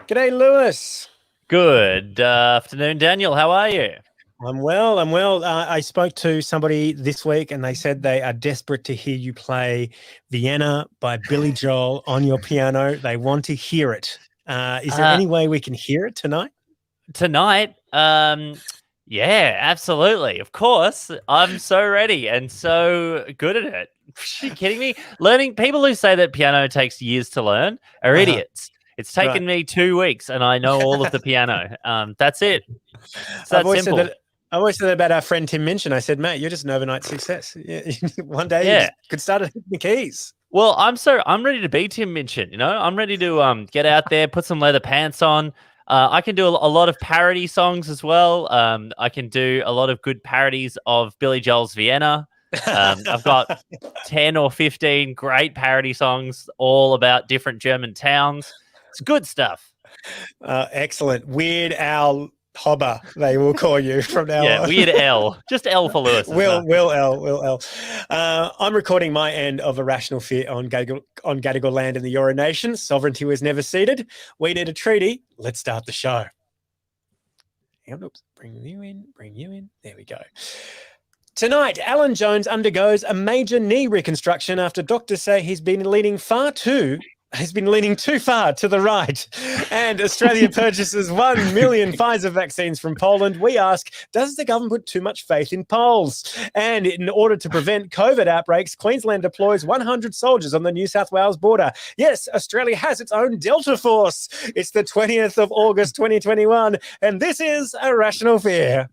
G'day, Lewis. Good afternoon, Daniel. How are you? I'm well. I spoke to somebody this week and they said they are desperate to hear you play Vienna by Billy Joel on your piano. They want to hear it. Is there any way we can hear it tonight? Tonight? Yeah, absolutely. Of course. I'm so ready and so good at it. Are you kidding me? People who say that piano takes years to learn are idiots. It's taken me 2 weeks and I know all of the piano. That's it. It's that simple. I always said that about our friend Tim Minchin. I said, mate, you're just an overnight success. One day you could start hitting the keys. Well, I'm ready to be Tim Minchin, you know? I'm ready to get out there, put some leather pants on. I can do a lot of parody songs as well. I can do a lot of good parodies of Billy Joel's Vienna. I've got 10 or 15 great parody songs all about different German towns. It's good stuff. Excellent. Weird Al Hobba, they will call you from now on. Yeah, Weird L. Just L for Lewis. Will L. I'm recording my end of Irrational Fear on Gadigal land in the Eora Nation. Sovereignty was never ceded. We need a treaty. Let's start the show. Oops, bring you in. There we go. Tonight, Alan Jones undergoes a major knee reconstruction after doctors say he's been leaning too far to the right. And Australia purchases 1 million Pfizer vaccines from Poland. We ask, does the government put too much faith in polls? And in order to prevent COVID outbreaks, Queensland deploys 100 soldiers on the New South Wales border. Yes, Australia has its own Delta Force. It's the 20th of August, 2021, and this is Irrational Fear.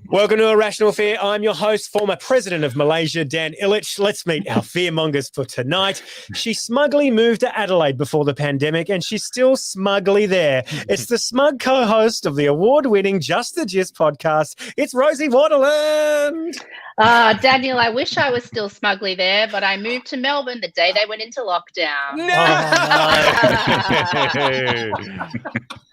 Welcome to Irrational Fear. I'm your host, former president of Malaysia, Dan Ilic. Let's meet our fearmongers for tonight. She smugly moved to Adelaide before the pandemic, and she's still smugly there. It's the smug co-host of the award-winning Just the Gist podcast. It's Rosie, Waterland. Daniel, I wish I was still smugly there, but I moved to Melbourne the day they went into lockdown. No!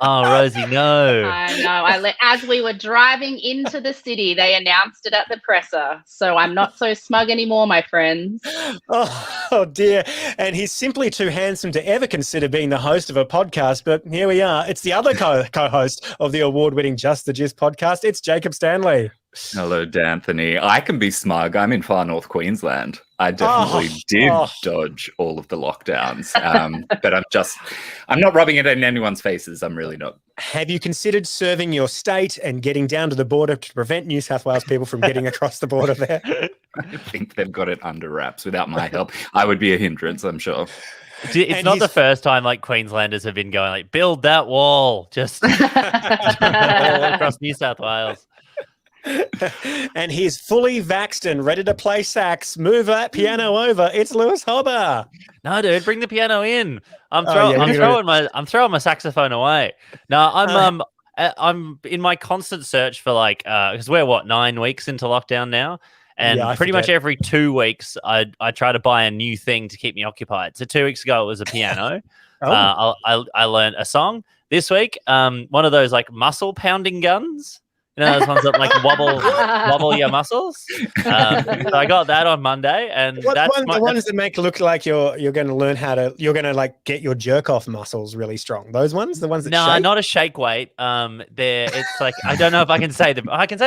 Oh, Rosie, no. I know. As we were driving into the city, they announced it at the presser. So I'm not so smug anymore, my friends. Oh dear. And he's simply too handsome to ever consider being the host of a podcast. But here we are. It's the other co-host of the award-winning Just the Gist podcast. It's Jacob Stanley. Hello, D'Anthony. I can be smug. I'm in far north Queensland. I definitely did dodge all of the lockdowns. But I'm not rubbing it in anyone's faces. I'm really not. Have you considered serving your state and getting down to the border to prevent New South Wales people from getting across the border there? I think they've got it under wraps. Without my help, I would be a hindrance, I'm sure. It's not the first time like Queenslanders have been going like, build that wall just all across New South Wales. And he's fully vaxxed and ready to play sax. Move that piano over. It's Lewis Hobba. No, dude, bring the piano in. I'm throwing my saxophone away. No, I'm in my constant search for because we're 9 weeks into lockdown now, and pretty much every 2 weeks I try to buy a new thing to keep me occupied. So 2 weeks ago it was a piano. I learned a song. This week, one of those like muscle pounding guns. You know, those ones that like wobble your muscles. So I got that on Monday, and the ones that make it look like you're going to learn you're going to like get your jerk off muscles really strong. Those ones, the ones that shake? Not a shake weight. It's like I don't know if I can say the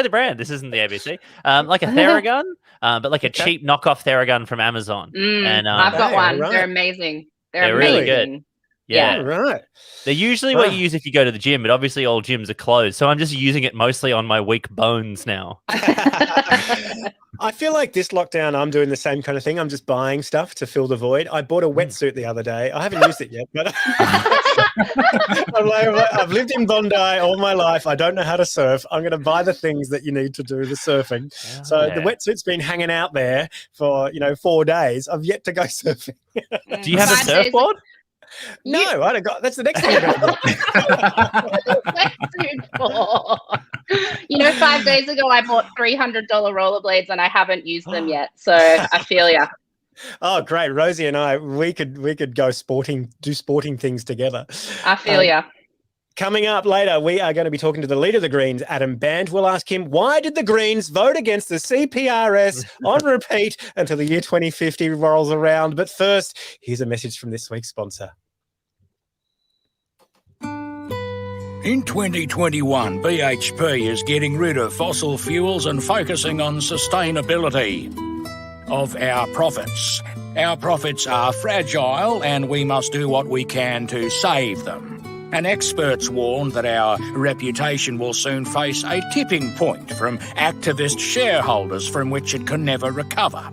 brand. This isn't the ABC. Like a Theragun, but like a cheap knockoff Theragun from Amazon. And I've got one. Right. They're amazing. They're really good. Yeah, right. They're usually what you use if you go to the gym, but obviously all gyms are closed. So I'm just using it mostly on my weak bones now. I feel like this lockdown, I'm doing the same kind of thing. I'm just buying stuff to fill the void. I bought a wetsuit the other day. I haven't used it yet, but I've lived in Bondi all my life. I don't know how to surf. I'm going to buy the things that you need to do the surfing. The wetsuit's been hanging out there for 4 days. I've yet to go surfing. Do you have a surfboard? No, I don't got. That's the next thing I'm going to do. 5 days ago I bought $300 rollerblades and I haven't used them yet. So I feel ya. Oh, great! Rosie and I, we could go do sporting things together. I feel ya. Coming up later, we are going to be talking to the leader of the Greens, Adam Bandt. We'll ask him, why did the Greens vote against the CPRS on repeat until the year 2050 rolls around? But first, here's a message from this week's sponsor. In 2021, BHP is getting rid of fossil fuels and focusing on sustainability of our profits. Our profits are fragile and we must do what we can to save them. And experts warn that our reputation will soon face a tipping point from activist shareholders from which it can never recover.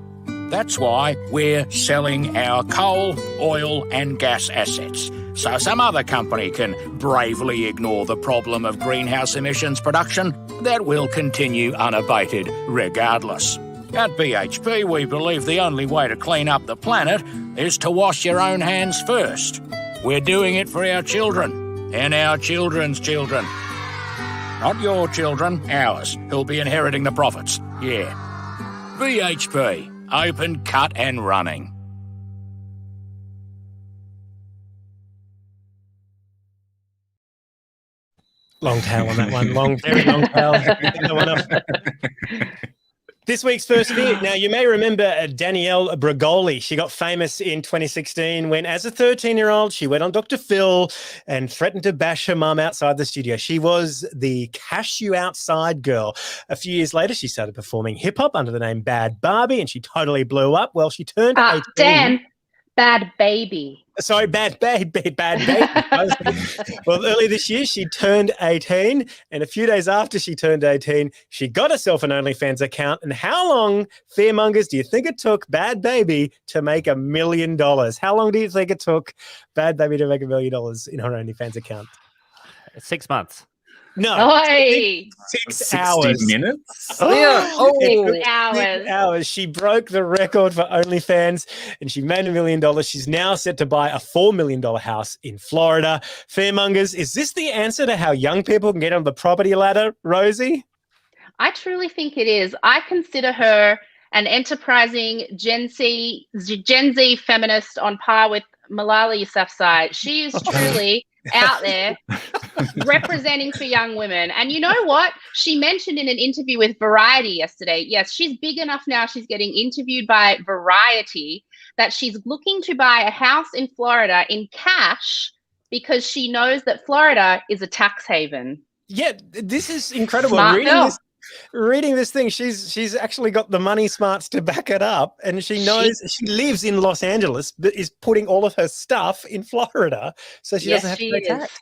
That's why we're selling our coal, oil and gas assets, so some other company can bravely ignore the problem of greenhouse emissions production that will continue unabated regardless. At BHP, we believe the only way to clean up the planet is to wash your own hands first. We're doing it for our children and our children's children. Not your children, ours, who'll be inheriting the profits. Yeah. BHP, open, cut and running. Long tail on that one. Very long tail. This week's first fear. Now, you may remember Danielle Bregoli. She got famous in 2016 when, as a 13-year-old, she went on Dr. Phil and threatened to bash her mum outside the studio. She was the Cash You Outside girl. A few years later, she started performing hip-hop under the name Bad Barbie, and she totally blew up. Well, she turned 18. Dan, Bad Baby. Sorry, bad baby. Well, early this year, she turned 18, and a few days after she turned 18, she got herself an OnlyFans account. And how long, fearmongers, do you think it took Bad Baby to make $1 million? How long do you think it took Bad Baby to make $1 million in her OnlyFans account? 6 months. No, Oi. 6 hours. minutes? Yeah. Oh, 6 hours. 6 hours. She broke the record for OnlyFans and she made $1 million. She's now set to buy a $4 million house in Florida. Fearmongers, is this the answer to how young people can get on the property ladder, Rosie? I truly think it is. I consider her an enterprising Gen Z feminist on par with Malala Yousafzai. She is truly out there representing for young women. And you know what? She mentioned in an interview with Variety yesterday, yes, she's big enough now, she's getting interviewed by Variety, that she's looking to buy a house in Florida in cash because she knows that Florida is a tax haven. Yeah, this is incredible. Reading this thing, she's actually got the money smarts to back it up, and she knows she lives in Los Angeles, but is putting all of her stuff in Florida, so she doesn't have to pay tax.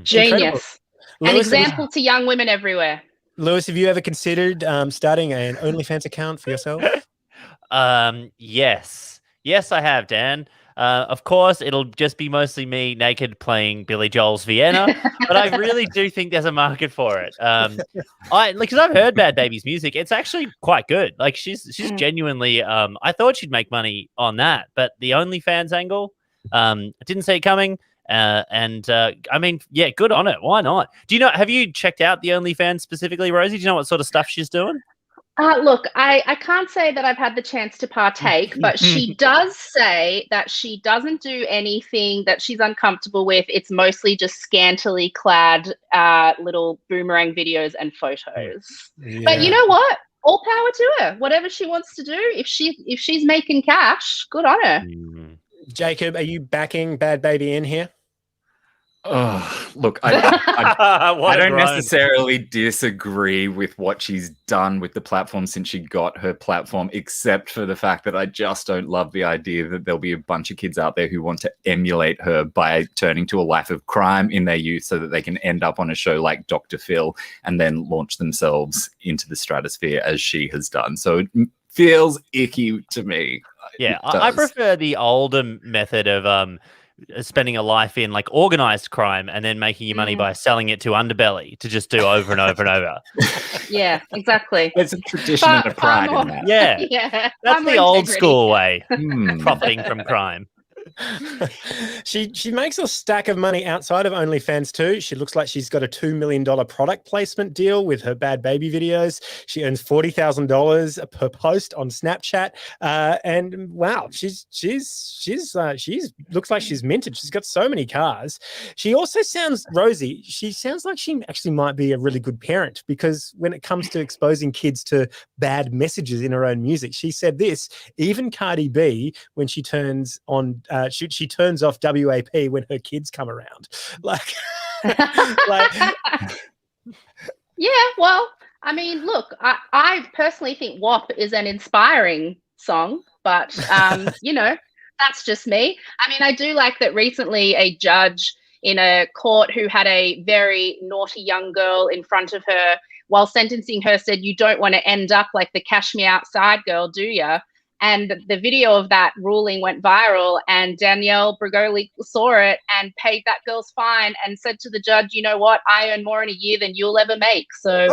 Genius. An example to young women everywhere. Lewis, have you ever considered starting an OnlyFans account for yourself? Yes, I have, Dan. Of course, it'll just be mostly me naked playing Billy Joel's Vienna, but I really do think there's a market for it. Because I've heard Bad Baby's music, it's actually quite good. Like she's genuinely. I thought she'd make money on that, but the OnlyFans angle, I didn't see it coming. I mean, yeah, good on it. Why not? Do you know? Have you checked out the OnlyFans specifically, Rosie? Do you know what sort of stuff she's doing? Look, I can't say that I've had the chance to partake, but she does say that she doesn't do anything that she's uncomfortable with. It's mostly just scantily clad little boomerang videos and photos. Yeah. But you know what? All power to her. Whatever she wants to do, if she's making cash, good on her. Jacob, are you backing Bad Baby in here? Oh, look, I don't necessarily disagree with what she's done with the platform since she got her platform, except for the fact that I just don't love the idea that there'll be a bunch of kids out there who want to emulate her by turning to a life of crime in their youth so that they can end up on a show like Dr. Phil and then launch themselves into the stratosphere as she has done. So it feels icky to me. Yeah, I prefer the older method of spending a life in like organized crime and then making your money by selling it to Underbelly to just do over and over and over. Yeah, exactly. There's a tradition and a pride in that. Yeah, that's the old school way, profiting from crime. She makes a stack of money outside of OnlyFans too. She looks like she's got a $2 million product placement deal with her Bad Baby videos. She earns $40,000 per post on Snapchat, and wow, she's looks like she's minted. She's got so many cars. She also sounds, Rosie, she sounds like she actually might be a really good parent, because when it comes to exposing kids to bad messages in her own music, she said this: even Cardi B, when she turns on she turns off WAP when her kids come around. Like, Yeah, well, I mean, look, I personally think WAP is an inspiring song, but, that's just me. I mean, I do like that recently a judge in a court who had a very naughty young girl in front of her while sentencing her said, you don't want to end up like the Cash Me Outside girl, do ya? And the video of that ruling went viral, and Danielle Bregoli saw it and paid that girl's fine and said to the judge, you know what? I earn more in a year than you'll ever make. So,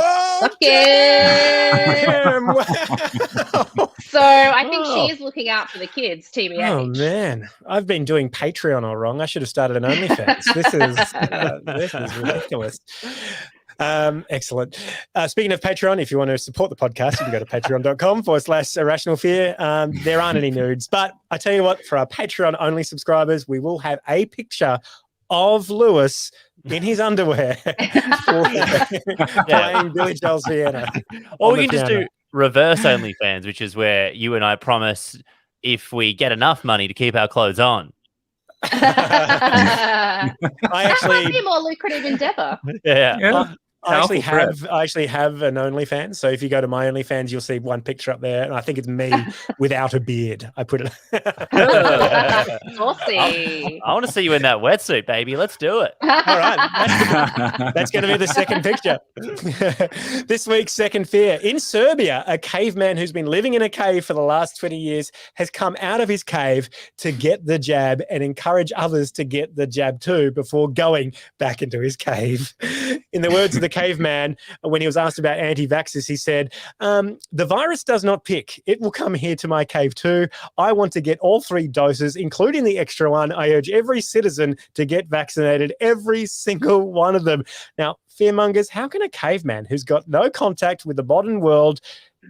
damn! Wow. So I think she is looking out for the kids, TBH. Oh, man. I've been doing Patreon all wrong. I should have started an OnlyFans. This is ridiculous. Excellent. Speaking of Patreon, if you want to support the podcast, you can go to patreon.com/Irrational Fear. There aren't any nudes, but I tell you what, for our Patreon only subscribers, we will have a picture of Lewis in his underwear playing Billy Joel's piano. Or we can just do reverse OnlyFans, which is where you and I promise if we get enough money to keep our clothes on. That might be a more lucrative endeavor. Yeah. I actually have an OnlyFans. So if you go to my OnlyFans, you'll see one picture up there, and I think it's me without a beard. I put it. Saucy. I want to see you in that wetsuit, baby. Let's do it. All right, that's going to be the second picture. This week's second fear in Serbia. A caveman who's been living in a cave for the last 20 years has come out of his cave to get the jab and encourage others to get the jab too before going back into his cave. In the words of the caveman, when he was asked about anti-vaxxers, he said, the virus does not pick. It will come here to my cave too. I want to get all 3 doses, including the extra one. I urge every citizen to get vaccinated, every single one of them. Now, fearmongers, how can a caveman who's got no contact with the modern world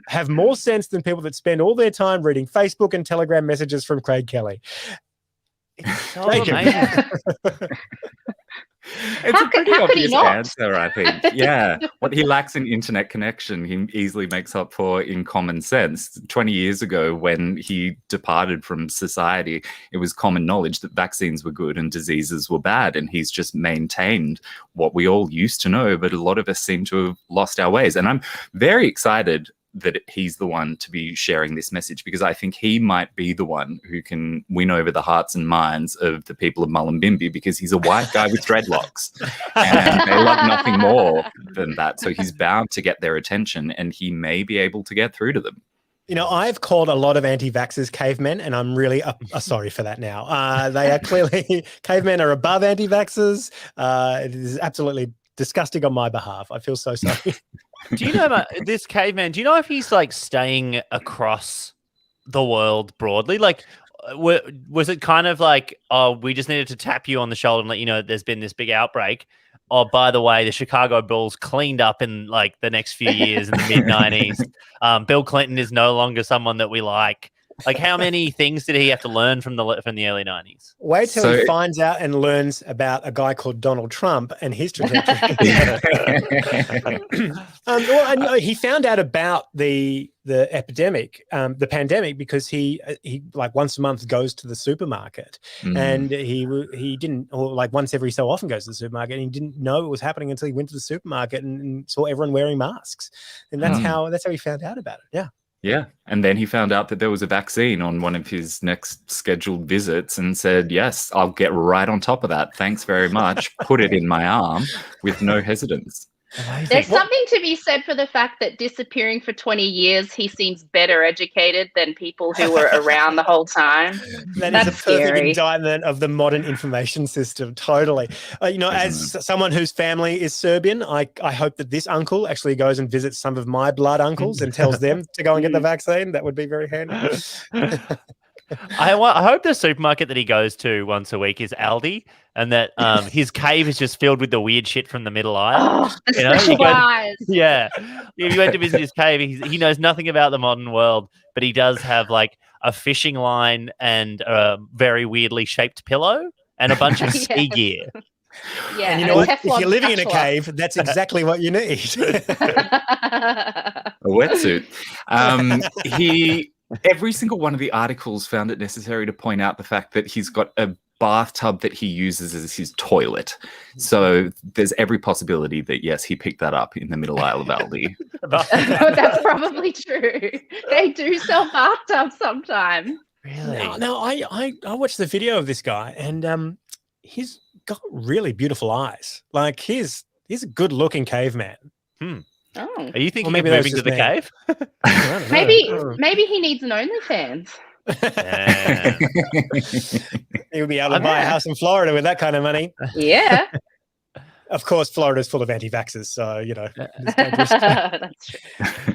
have more sense than people that spend all their time reading Facebook and Telegram messages from Craig Kelly? It's so amazing. It's a pretty obvious answer, I think. Yeah. What he lacks in internet connection, he easily makes up for in common sense. 20 years ago, when he departed from society, it was common knowledge that vaccines were good and diseases were bad. And he's just maintained what we all used to know, but a lot of us seem to have lost our ways. And I'm very excited that he's the one to be sharing this message, because I think he might be the one who can win over the hearts and minds of the people of Mullumbimby, because he's a white guy with dreadlocks and they love nothing more than that. So he's bound to get their attention, and he may be able to get through to them. You know, I've called a lot of anti-vaxxers cavemen, and I'm really sorry for that now. They are clearly, cavemen are above anti-vaxxers. It is absolutely disgusting on my behalf. I feel so sorry. Do you know about this caveman? Do you know if he's like staying across the world broadly? Like, was it kind of like, oh, we just needed to tap you on the shoulder and let you know that there's been this big outbreak? Oh, by the way, the Chicago Bulls cleaned up in like the next few years in the mid-90s. Bill Clinton is no longer someone that we like. Like, how many things did he have to learn from the early 90s? Wait till he finds out and learns about a guy called Donald Trump and his trajectory. He found out about the epidemic, the pandemic, because he like once a month goes to the supermarket, and he didn't, or like once every so often goes to the supermarket, and he didn't know it was happening until he went to the supermarket and saw everyone wearing masks, and that's how he found out about it. Yeah. Yeah. And then he found out that there was a vaccine on one of his next scheduled visits and said, yes, I'll get right on top of that. Thanks very much. Put it in my arm with no hesitance. There's something to be said for the fact that disappearing for 20 years, he seems better educated than people who were around the whole time. That's a perfect indictment of the modern information system. Totally. As someone whose family is Serbian, I hope that this uncle actually goes and visits some of my blood uncles and tells them to go and get the vaccine. That would be very handy. I hope the supermarket that he goes to once a week is Aldi, and that his cave is just filled with the weird shit from the middle aisle. Yeah. If you went to visit his cave, he knows nothing about the modern world, but he does have like a fishing line and a very weirdly shaped pillow and a bunch of ski gear. Yeah, and you know what? If you're living in a cave, that's exactly what you need. A wetsuit. Every single one of the articles found it necessary to point out the fact that he's got a bathtub that he uses as his toilet. So there's every possibility that, yes, he picked that up in the middle aisle of Aldi. That's probably true. They do sell bathtubs sometimes. Really? No, I watched the video of this guy, and he's got really beautiful eyes. Like he's a good looking caveman. Oh, Are you thinking maybe of that's moving to just the me. cave? I don't know. maybe he needs an OnlyFans. Yeah. He would be able to buy a house in Florida with that kind of money. Yeah. Of course, Florida's full of anti-vaxxers, so, you know. That's true.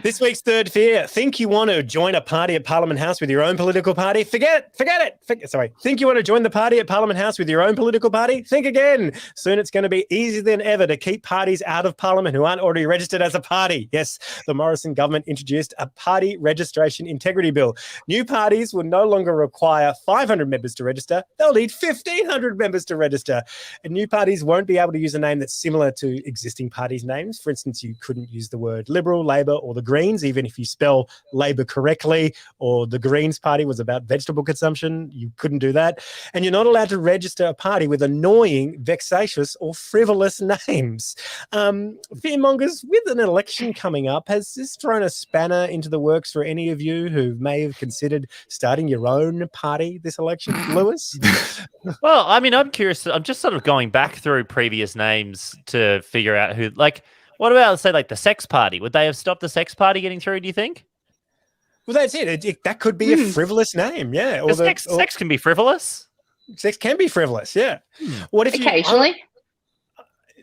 This week's third fear. Think you want to join a party at Parliament House with your own political party? Forget it. Sorry. Think you want to join the party at Parliament House with your own political party? Think again. Soon it's going to be easier than ever to keep parties out of Parliament who aren't already registered as a party. Yes, the Morrison government introduced a party registration integrity bill. New parties will no longer require 500 members to register. They'll need 1,500 members to register. And new parties won't be able to use a name that's similar to existing parties' names. For instance, you couldn't use the word Liberal, Labor, or the Greens, even if you spell Labor correctly, or the Greens party was about vegetable consumption. You couldn't do that. And you're not allowed to register a party with annoying, vexatious, or frivolous names. Fearmongers, with an election coming up, has this thrown a spanner into the works for any of you who may have considered starting your own party this election? Lewis? Well, I mean, I'm curious. I'm just sort of going back through previous names to figure out who, like, what about, let's say, like the Sex Party? Would they have stopped the Sex Party getting through, do you think? Well, that's it. That could be a frivolous name, yeah. Or sex can be frivolous. Sex can be frivolous, yeah. What if occasionally?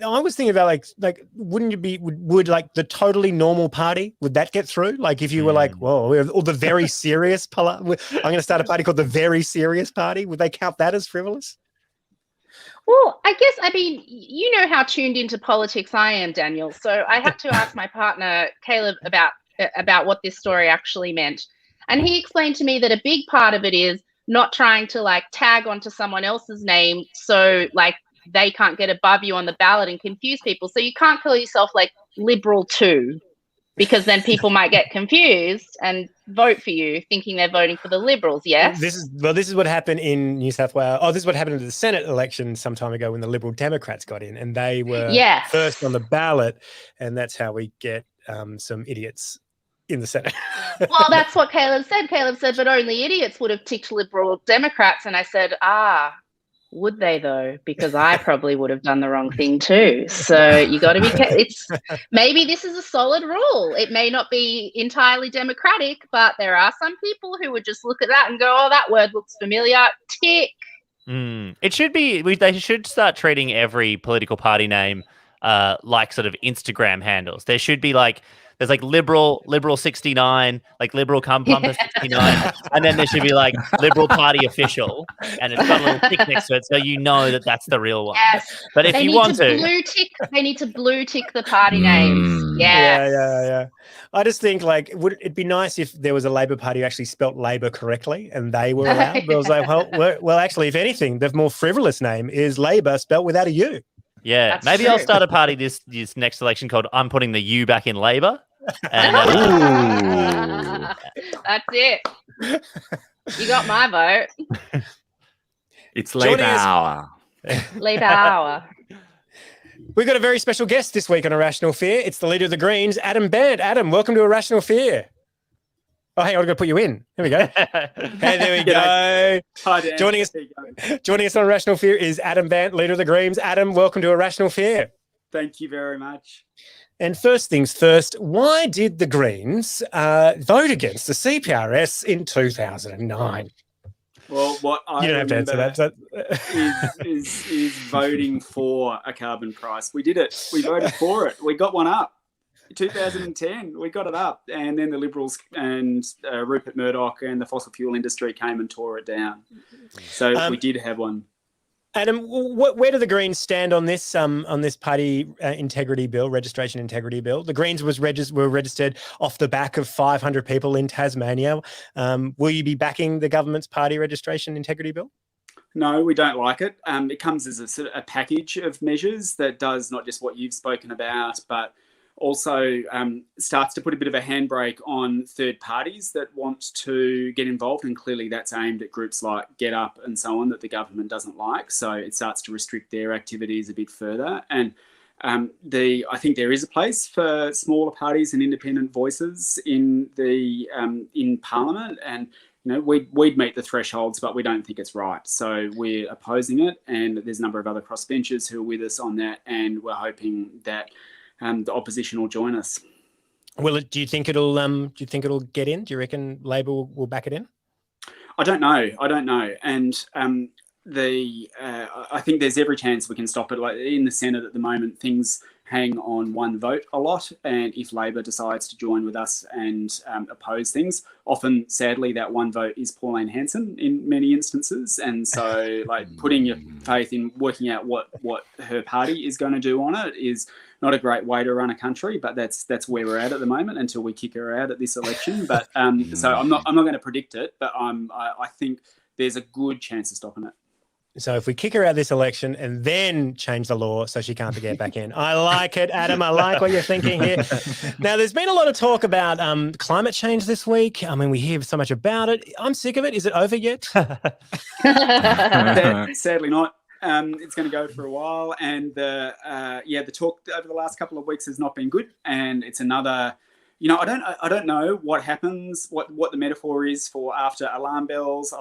I was thinking about like wouldn't you be would like the totally normal party, would that get through? Like if you were like, whoa, or the very serious I'm going to start a party called the Very Serious Party. Would they count that as frivolous? Well, I mean, you know how tuned into politics I am, Daniel. So I had to ask my partner, Caleb, about what this story actually meant. And he explained to me that a big part of it is not trying to like tag onto someone else's name. So like they can't get above you on the ballot and confuse people. So you can't call yourself like Liberal 2, because then people might get confused and vote for you thinking they're voting for the Liberals, yes? This is what happened in New South Wales. Oh, this is what happened in the Senate election some time ago when the Liberal Democrats got in, and they were first on the ballot, and that's how we get some idiots in the Senate. Well, that's what Caleb said. Caleb said, but only idiots would have ticked Liberal Democrats, and I said, would they though? Because I probably would have done the wrong thing too. So you got to be. Maybe this is a solid rule. It may not be entirely democratic, but there are some people who would just look at that and go, "Oh, that word looks familiar." Tick. It should be. They should start treating every political party name like sort of Instagram handles. There should be like. There's like liberal 69, like liberal cum pumper 69, and then there should be like Liberal Party official, and it's got a little tick next to it, so you know that that's the real one. Yes. But if you want to, they need to blue tick the party names. Yes. Yeah. I just think like, would it be nice if there was a Labor Party who actually spelt Labor correctly and they were allowed? But I was like, well, actually, if anything, the more frivolous name is Labor spelt without a U. Yeah, That's maybe true. I'll start a party this next election called "I'm putting the U back in Labor." And, that's it. You got my vote. It's Labour Hour. Labour Hour. We've got a very special guest this week on Irrational Fear. It's the leader of the Greens, Adam Bandt. Adam, welcome to Irrational Fear. Oh, hang on, I've got to put you in. There we go. Hey, there we go. Hi, Dan. Joining us on Irrational Fear is Adam Bandt, leader of the Greens. Adam, welcome to Irrational Fear. Thank you very much. And first things first, why did the Greens vote against the CPRS in 2009? Well, what I you don't have to answer that is voting for a carbon price. We did it. We voted for it. We got one up. 2010, we got it up, and then the Liberals and Rupert Murdoch and the fossil fuel industry came and tore it down. So we did have one. Adam, where do the Greens stand on this party integrity bill, registration integrity bill? The Greens were registered off the back of 500 people in Tasmania. Will you be backing the government's party registration integrity bill? No, we don't like it. It comes as a package of measures that does not just what you've spoken about, but also starts to put a bit of a handbrake on third parties that want to get involved, and clearly that's aimed at groups like Get Up and so on that the government doesn't like. So it starts to restrict their activities a bit further. And I think there is a place for smaller parties and independent voices in Parliament, and we'd meet the thresholds, but we don't think it's right. So we're opposing it, and there's a number of other crossbenchers who are with us on that, and we're hoping that the opposition will join us. Well, do you think it'll get in? Do you reckon Labor will back it in? I don't know, and I think there's every chance we can stop it. Like in the Senate at the moment, things hang on one vote a lot, and if Labor decides to join with us and oppose things, often sadly that one vote is Pauline Hanson in many instances, and so like putting your faith in working out what her party is going to do on it is not a great way to run a country, but that's where we're at the moment until we kick her out at this election. But so I'm not going to predict it, but I think there's a good chance of stopping it. So if we kick her out of this election and then change the law so she can't get back in. I like it, Adam. I like what you're thinking here. Now, there's been a lot of talk about climate change this week. I mean, we hear so much about it. I'm sick of it. Is it over yet? Sadly not. It's going to go for a while. And the talk over the last couple of weeks has not been good. And it's another... I don't know what happens, what the metaphor is for after alarm bells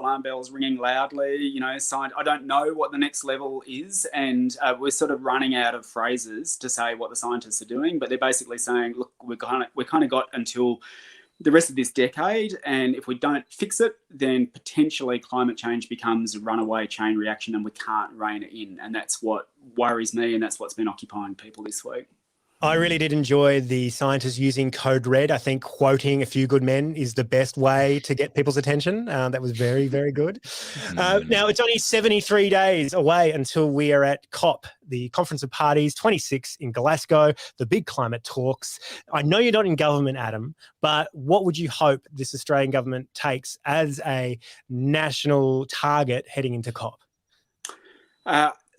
ringing loudly, I don't know what the next level is. And we're sort of running out of phrases to say what the scientists are doing, but they're basically saying, look, we kind of got until the rest of this decade. And if we don't fix it, then potentially climate change becomes a runaway chain reaction and we can't rein it in. And that's what worries me. And that's what's been occupying people this week. I really did enjoy the scientists using code red. I think quoting A Few Good Men is the best way to get people's attention. That was very, very good. Now, it's only 73 days away until we are at COP, the Conference of Parties 26 in Glasgow, the big climate talks. I know you're not in government, Adam, but what would you hope this Australian government takes as a national target heading into COP?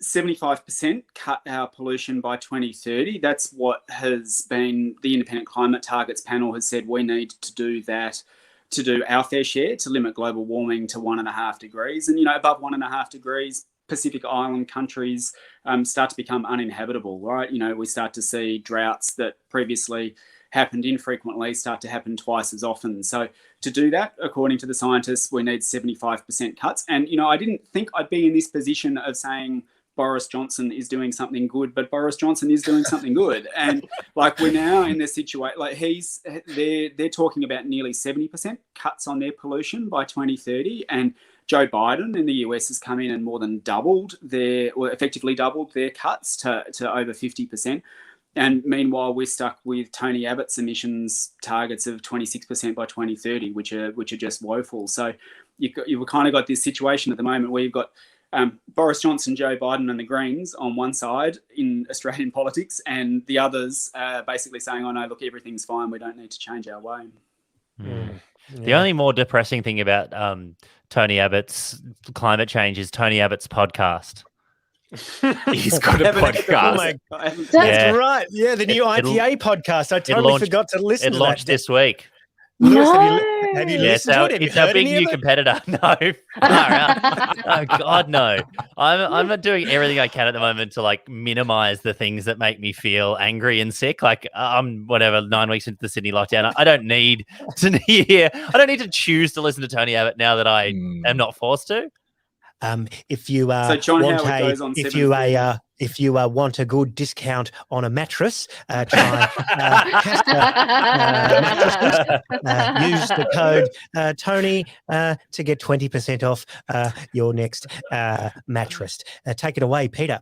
75% cut our pollution by 2030. That's what has been the Independent Climate Targets panel has said we need to do that, to do our fair share to limit global warming to 1.5 degrees. And, above 1.5 degrees, Pacific Island countries start to become uninhabitable, right? We start to see droughts that previously happened infrequently start to happen twice as often. So to do that, according to the scientists, we need 75% cuts. And, I didn't think I'd be in this position of saying Boris Johnson is doing something good, but Boris Johnson is doing something good. And we're now in this situation, they're talking about nearly 70% cuts on their pollution by 2030. And Joe Biden in the US has come in and more than effectively doubled their cuts to over 50%. And meanwhile, we're stuck with Tony Abbott's emissions targets of 26% by 2030, which are just woeful. So you've kind of got this situation at the moment where you've got Boris Johnson, Joe Biden and the Greens on one side in Australian politics, and the others basically saying, oh no, look, everything's fine. We don't need to change our way. Yeah. The only more depressing thing about Tony Abbott's climate change is Tony Abbott's podcast. He's got a podcast. That's right. Yeah, the new ITA podcast. I totally forgot to listen to that. It launched this week. Lewis, have you listened to it? It's our big new competitor. No. Oh, God, no. I'm not doing everything I can at the moment to minimize the things that make me feel angry and sick. I'm 9 weeks into the Sydney lockdown. I don't need to hear. I don't need to choose to listen to Tony Abbott now that I am not forced to. If you so John Howard goes on if you want a good discount on a mattress, try Casper mattresses. Use the code Tony to get 20% off your next mattress. Take it away, Peter.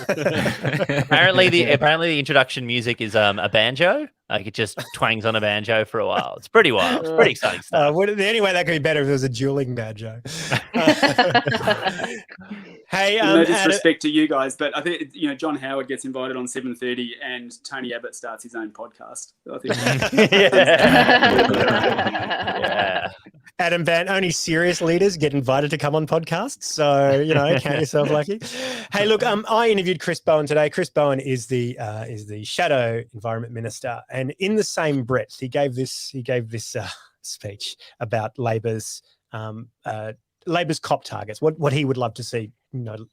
Apparently the introduction music is a banjo. It just twangs on a banjo for a while. It's pretty wild. It's pretty exciting stuff. The only way that could be better if it was a dueling banjo. Hey, no disrespect to you guys, but I think John Howard gets invited on 7:30, and Tony Abbott starts his own podcast. I think. Yeah. Adam, Bandt, only serious leaders get invited to come on podcasts. So, count yourself lucky. Hey, look, I interviewed Chris Bowen today. Chris Bowen is the Shadow Environment Minister. And in the same breath, he gave this speech about Labor's COP targets, what he would love to see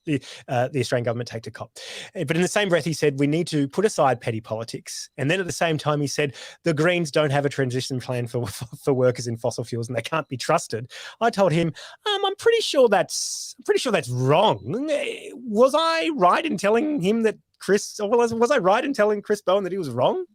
the Australian government take to COP. But in the same breath, he said, we need to put aside petty politics. And then at the same time, he said, the Greens don't have a transition plan for workers in fossil fuels and they can't be trusted. I told him, I'm pretty sure that's wrong. Was I right in telling him that was I right in telling Chris Bowen that he was wrong?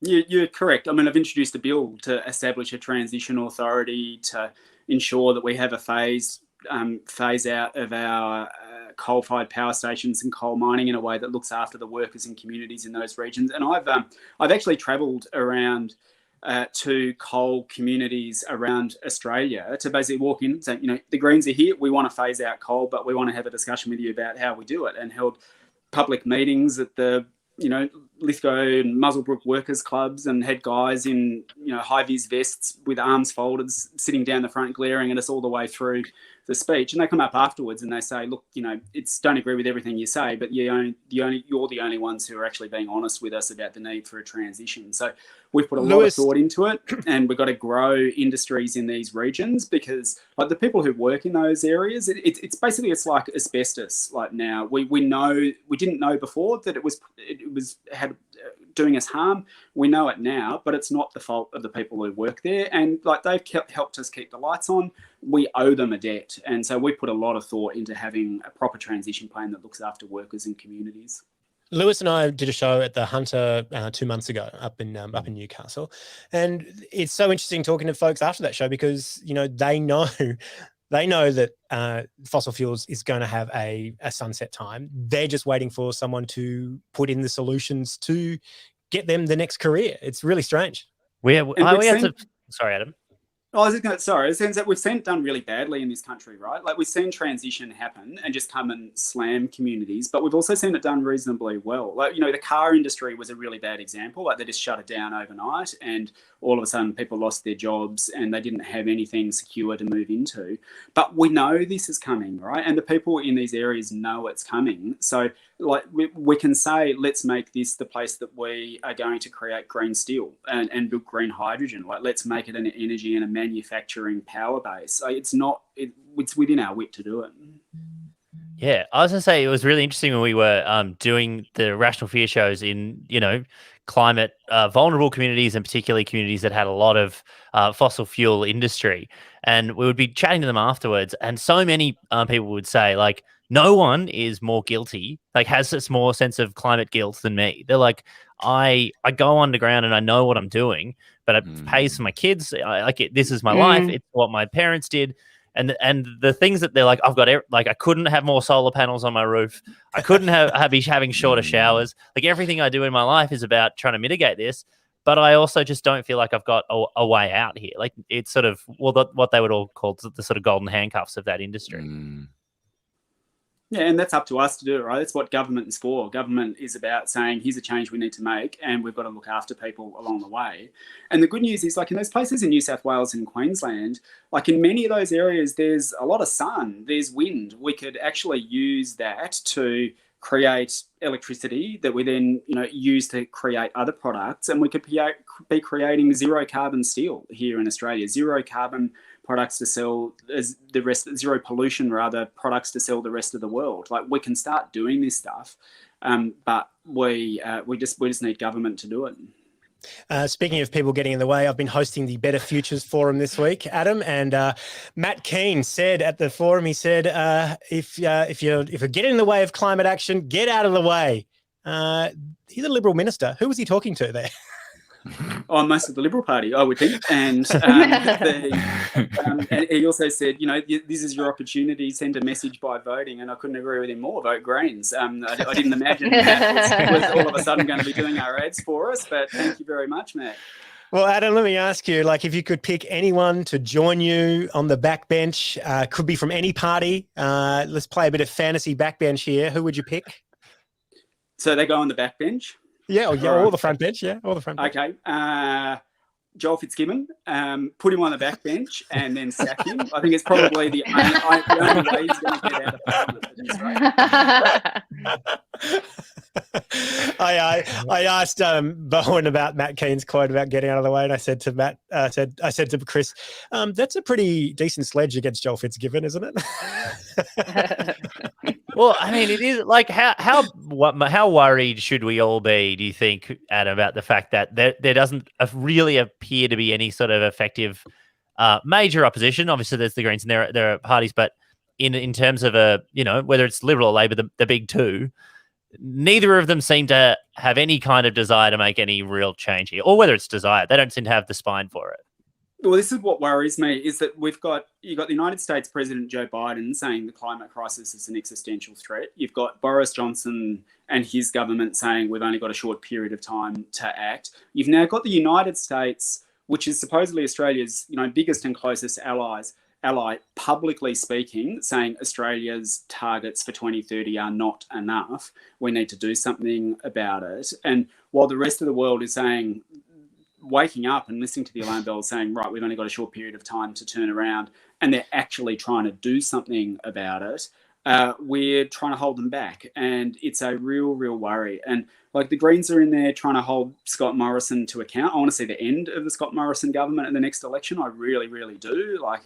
You're correct. I mean, I've introduced a bill to establish a transition authority to ensure that we have a phase out of our coal-fired power stations and coal mining in a way that looks after the workers and communities in those regions. And I've actually travelled around to coal communities around Australia to basically walk in and say, the Greens are here. We want to phase out coal, but we want to have a discussion with you about how we do it, and held public meetings at the Lithgow and Muswellbrook workers clubs, and had guys in high-vis vests with arms folded sitting down the front glaring at us all the way through the speech. And they come up afterwards and they say, look, don't agree with everything you say, but you're the only ones who are actually being honest with us about the need for a transition. So we've put a lot of thought into it, and we've got to grow industries in these regions, because like the people who work in those areas, it's basically, it's like asbestos. Like now we didn't know before that it was doing us harm. We know it now, but it's not the fault of the people who work there. And like they've helped us keep the lights on. We owe them a debt. And so we put a lot of thought into having a proper transition plan that looks after workers and communities. Lewis and I did a show at the Hunter 2 months ago up in Newcastle, and it's so interesting talking to folks after that show, because they know that fossil fuels is going to have a sunset time. They're just waiting for someone to put in the solutions to get them the next career. It's really strange. Sorry, Adam. It seems that we've seen it done really badly in this country, right? Like we've seen transition happen and just come and slam communities, but we've also seen it done reasonably well. Like, the car industry was a really bad example. Like they just shut it down overnight, and all of a sudden people lost their jobs and they didn't have anything secure to move into. But we know this is coming, right? And the people in these areas know it's coming. So like we can say, let's make this the place that we are going to create green steel and build green hydrogen. Like let's make it an energy and a manufacturing power base. It's within our wit to do it. Yeah, I was going to say, it was really interesting when we were doing the Irrational Fear shows in, climate vulnerable communities, and particularly communities that had a lot of fossil fuel industry. And we would be chatting to them afterwards, and so many people would say, like, no one is more guilty, like has this more sense of climate guilt than me. They're like, I go underground and I know what I'm doing, but it pays for my kids. This is my life. It's what my parents did. And the things that they're like, I couldn't have more solar panels on my roof. I couldn't be having shorter showers. Like everything I do in my life is about trying to mitigate this. But I also just don't feel like I've got a way out here. Like it's sort of, what they would all call the sort of golden handcuffs of that industry. Yeah, and that's up to us to do it, right? That's what government is for. Government is about saying, here's a change we need to make, and we've got to look after people along the way. And the good news is, like in those places in New South Wales and Queensland, like in many of those areas, there's a lot of sun, there's wind. We could actually use that to create electricity that we then use to create other products, and we could be creating zero carbon steel here in Australia, zero carbon products to sell as the rest, zero pollution rather, products to sell the rest of the world. Like we can start doing this stuff, but we just need government to do it. Speaking of people getting in the way, I've been hosting the Better Futures Forum this week, Adam, and Matt Keane said at the forum, he said, if you're getting in the way of climate action, get out of the way. He's a Liberal minister. Who was he talking to there? Most of the Liberal Party, I would think. And, and he also said, this is your opportunity, send a message by voting. And I couldn't agree with him more, vote Greens. I didn't imagine that was all of a sudden going to be doing our ads for us, but thank you very much, Matt. Well, Adam, let me ask you, like, if you could pick anyone to join you on the backbench, could be from any party. Let's play a bit of fantasy backbench here. Who would you pick? So they go on the backbench? Yeah, or the front bench. Yeah, or the front bench. Okay. Joel Fitzgibbon, put him on the backbench, and then sack him. I think it's probably the only way he's going to get out of Parliament at this rate. I asked Bowen about Matt Keane's quote about getting out of the way, and I said to Matt, I said to Chris, that's a pretty decent sledge against Joel Fitzgibbon, isn't it? Well, I mean, it is like how worried should we all be? Do you think, Adam, about the fact that there doesn't really appear to be any sort of effective major opposition? Obviously, there's the Greens and there are parties, but in terms of whether it's Liberal or Labor, the big two, neither of them seem to have any kind of desire to make any real change here, or whether it's desire, they don't seem to have the spine for it. Well, this is what worries me, is that you've got the United States President Joe Biden saying the climate crisis is an existential threat. You've got Boris Johnson and his government saying we've only got a short period of time to act. You've now got the United States, which is supposedly Australia's biggest and closest ally, publicly speaking, saying Australia's targets for 2030 are not enough. We need to do something about it. And while the rest of the world is saying, waking up and listening to the alarm bells saying, right, we've only got a short period of time to turn around, and they're actually trying to do something about it, we're trying to hold them back. And it's a real worry. And like the Greens are in there trying to hold Scott Morrison to account. I want to see the end of the Scott Morrison government in the next election. I really do. Like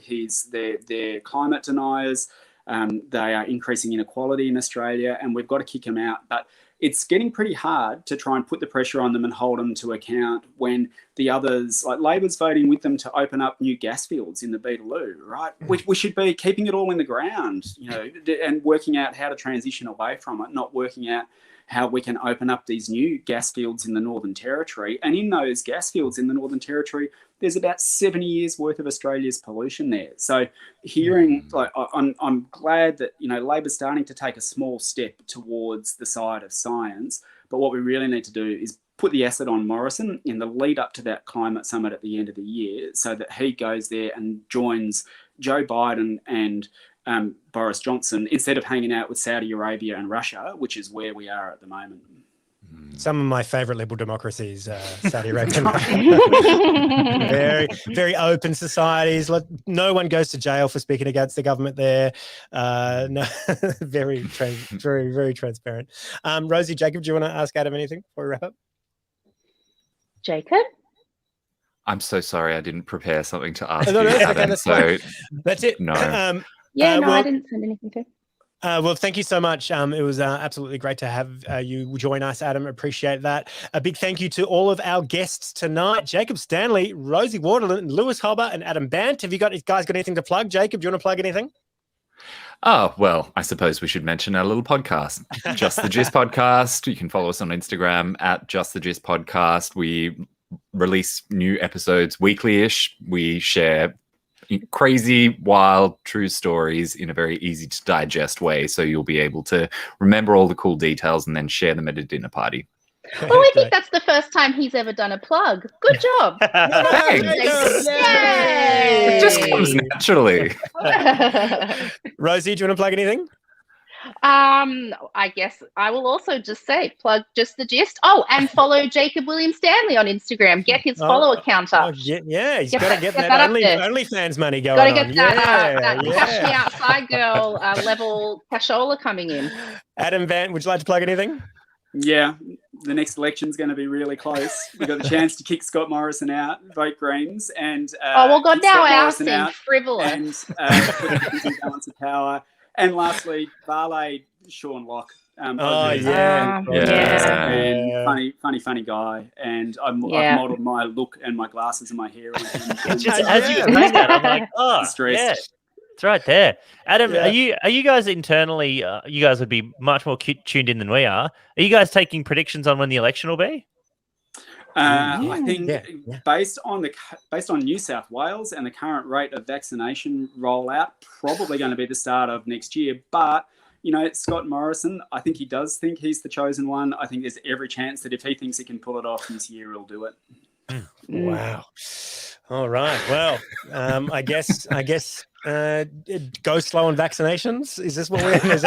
they're climate deniers. They are increasing inequality in Australia, and we've got to kick them out. But it's getting pretty hard to try and put the pressure on them and hold them to account when the others, like Labor's voting with them to open up new gas fields in the Beetaloo, right? We should be keeping it all in the ground, and working out how to transition away from it, not working out how we can open up these new gas fields in the Northern Territory. And in those gas fields in the Northern Territory, there's about 70 years worth of Australia's pollution there. So I'm glad that, Labor's starting to take a small step towards the side of science. But what we really need to do is put the acid on Morrison in the lead up to that climate summit at the end of the year, so that he goes there and joins Joe Biden and Boris Johnson, instead of hanging out with Saudi Arabia and Russia, which is where we are at the moment. Some of my favourite liberal democracies, Saudi Arabia. very open societies. No one goes to jail for speaking against the government there. No, very transparent. Rosie, Jacob, do you want to ask Adam anything before we wrap up? Jacob? I'm so sorry, I didn't prepare something to ask No, you, that's Adam, okay, that's fine. That's it. No. I didn't send anything through. Well, thank you so much. It was absolutely great to have you join us, Adam. Appreciate that. A big thank you to all of our guests tonight: Jacob Stanley, Rosie Waterland, Lewis Hobba, and Adam Bandt. Have you guys got anything to plug? Jacob, do you want to plug anything? Oh, well, I suppose we should mention our little podcast, Just the Gist Podcast. You can follow us on Instagram at Just the Gist Podcast. We release new episodes weekly-ish. We share crazy, wild, true stories in a very easy to digest way, so you'll be able to remember all the cool details and then share them at a dinner party. Oh, I think that's the first time he's ever done a plug. Good job. It just comes naturally. Rosie, do you want to plug anything? I guess I will also just say plug Just the Gist. Oh, and follow Jacob William Stanley on Instagram. Get his follower count up. Yeah, he's got to get that OnlyFans money going. Got to get that cash me outside girl level cashola coming in. Adam Bandt, would you like to plug anything? Yeah, the next election's going to be really close. We've got the chance to kick Scott Morrison out, vote Greens, and now our seem frivolous. And put it in balance of power. And lastly, Barley, Sean Locke. And funny guy. And I've modelled my look and my glasses and my hair on him. As you explained that, I'm like, yeah, it's right there. Adam, are you guys internally? You guys would be much more tuned in than we are. Are you guys taking predictions on when the election will be? I think based on New South Wales and the current rate of vaccination rollout, probably going to be the start of next year. But Scott Morrison, I think he does think he's the chosen one. I think there's every chance that if he thinks he can pull it off this year, he'll do it. Wow. All right. Well, I guess Go slow on vaccinations. Is this what we're? That's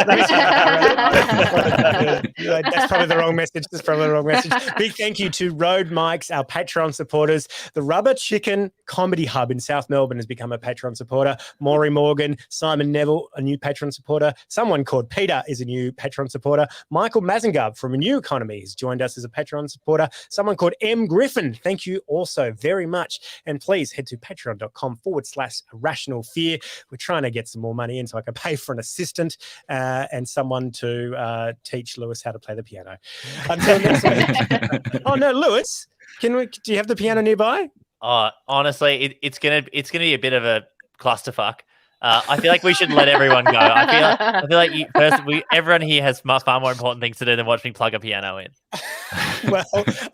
probably the wrong message. That's probably the wrong message. Big thank you to Road Mikes, our Patreon supporters. The Rubber Chicken Comedy Hub in South Melbourne has become a Patreon supporter. Maury Morgan, Simon Neville, a new Patreon supporter. Someone called Peter is a new Patreon supporter. Michael Mazengub from A New Economy has joined us as a Patreon supporter. Someone called M. Griffin. Thank you also very much. And please head to patreon.com/Irrational Fear. We're trying to get some more money in so I can pay for an assistant and someone to teach Lewis how to play the piano. Until next week. Oh no, Lewis, do you have the piano nearby? Honestly, it's gonna be a bit of a clusterfuck. I feel like we should let everyone go. I feel like everyone here has far more important things to do than watch me plug a piano in. Well,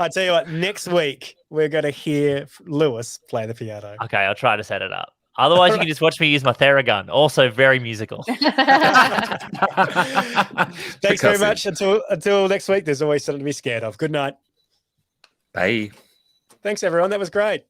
I tell you what, next week we're going to hear Lewis play the piano. Okay, I'll try to set it up. Otherwise, you can just watch me use my Theragun. Also very musical. Thanks very much. Until next week, there's always something to be scared of. Good night. Bye. Thanks, everyone. That was great.